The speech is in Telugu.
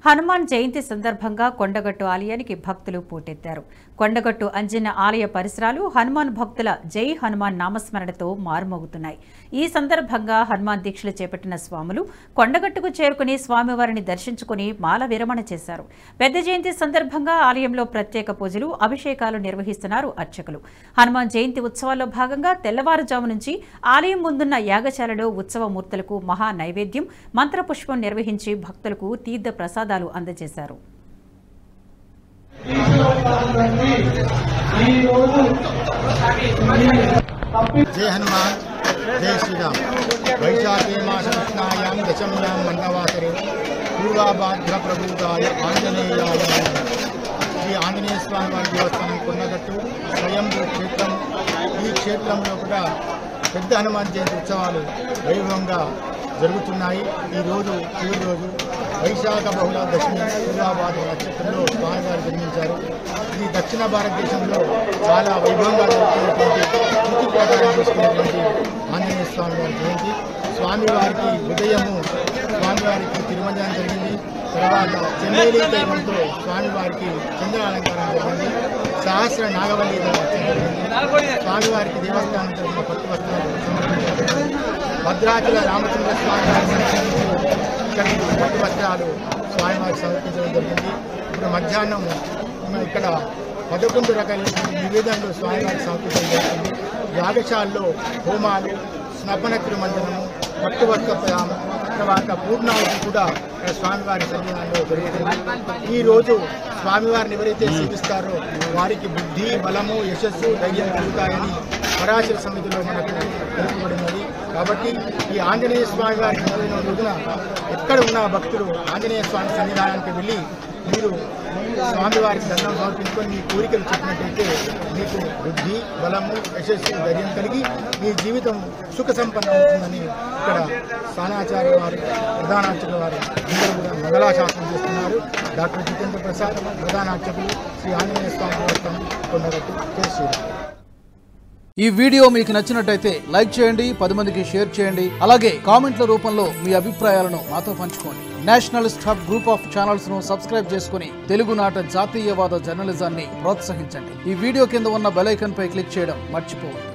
హనుమాన్ జయంతి సందర్భంగా కొండగట్టు ఆలయానికి భక్తులు పోటెత్తారు. కొండగట్టు అంజన్న ఆలయ పరిసరాలు హనుమాన్ భక్తుల జై హనుమాన్ నామస్మరణతో మారుమోగుతున్నాయి. ఈ సందర్భంగా హనుమాన్ దీక్షలు చేపట్టిన స్వాములు కొండగట్టుకు చేరుకుని స్వామివారిని దర్శించుకుని మాల విరమణ చేశారు. పెద్ద జయంతి సందర్భంగా ఆలయంలో ప్రత్యేక పూజలు, అభిషేకాలు నిర్వహిస్తున్నారు అర్చకులు. హనుమాన్ జయంతి ఉత్సవాల్లో భాగంగా తెల్లవారుజాము నుంచి ఆలయం ముందున్న యాగశాలలో ఉత్సవ మూర్తులకు మహా నైవేద్యం, మంత్రపుష్పం నిర్వహించి భక్తులకు తీర్థ ప్రసాదాలు అందజేశారు. जय हनुमान जय श्री राम। वैशाखे मास कृष्णायां दशम्यां मंगलवासरे पूर्वाभाद्र प्रभूताय आंजनेयाय श्री आंजनेय स्वामी वाరి దేవస్థానం కొండగట్టు స్వయంభూ క్షేత్రం. ఈ క్షేత్రంలో కూడా పెద్ద హనుమాన్ జయంతి ఉత్సవాలు వైభవంగా జరుగుతున్నాయి. ఈ రోజు చివరి రోజు వైశాఖ బహుళ దశమి పూర్వాభాద్ర నక్షత్రంలో స్వామివారు జన్మించారు. ఇది దక్షిణ భారతదేశంలో చాలా వైభవంగా జరుగుతున్నటువంటి పూర్తి ప్రకారం చేసుకున్నటువంటి ఆంజనేయ స్వామి వారి జయంతి. స్వామివారికి ఉదయము స్వామివారికి తిరుమంజనం జరిగింది. తర్వాత చెమ్మేలి దైవంతో స్వామివారికి చంద్రాలంకారం జరిగింది. సహస్ర నాగవల్లి జరిగింది. స్వామివారికి దేవస్థానం తరఫున పట్టు వస్త్రాలు సమర్పించారు. భద్రాచల రామచంద్ర స్వామి వారి పట్టు వస్త్రాలు స్వామివారికి సమర్పించడం జరిగింది. ఇప్పుడు మధ్యాహ్నం ఇక్కడ 11 రకాల నివేదనలు స్వామివారికి సమర్పించడం జరుగుతుంది. యాగశాలలో హోమాలు, స్నపన తిరుమంజనము, పట్టు వస్త్ర ప్రయాణం, తర్వాత పూర్ణావతి కూడా స్వామివారి సన్నిధానంలో జరుగుతుంది. ఈరోజు స్వామివారిని ఎవరైతే సేవిస్తారో వారికి బుద్ధి, బలము, యశస్సు, ధైర్యం కలుగుతాయని పరాశర సమితిలో మనకు తెలుపబడినది. కాబట్టి ఈ ఆంజనేయ స్వామి వారి జన్మదిన రోజున ఎక్కడ ఉన్న భక్తులు ఆంజనేయ స్వామి సన్నిధానానికి వెళ్ళి మీరు స్వామివారికి దండం సమర్పించుకొని మీ కోరికలు చెప్పినట్టయితే మీకు బుద్ధి, బలము, యశస్సు, ధైర్యం కలిగి మీ జీవితం సుఖ సంపన్నం అవుతుందని ఇక్కడ స్థానాచార్య వారు, ప్రధానార్చకుల వారు అందరూ కూడా మంగళాశాసనం చేస్తున్నారు. డాక్టర్ జితేంద్ర ప్రసాద్ ప్రధానార్చకులు, శ్రీ ఆంజనేయ స్వామి దేవస్థానం కొండగట్టు, జై శ్రీరామ్. ఈ వీడియో మీకు నచ్చినట్టయితే లైక్ చేయండి, 10 మందికి షేర్ చేయండి. అలాగే కామెంట్ల రూపంలో మీ అభిప్రాయాలను మాతో పంచుకోండి. Nationalist hub group of channels ను సబ్స్క్రైబ్ చేసుకుని తెలుగునాట జాతీయవాద జర్నలిజాన్ని ప్రోత్సహించండి. ఈ వీడియో కింద ఉన్న బెల్ ఐకాన్ పై క్లిక్ చేయడం మర్చిపోవద్దు.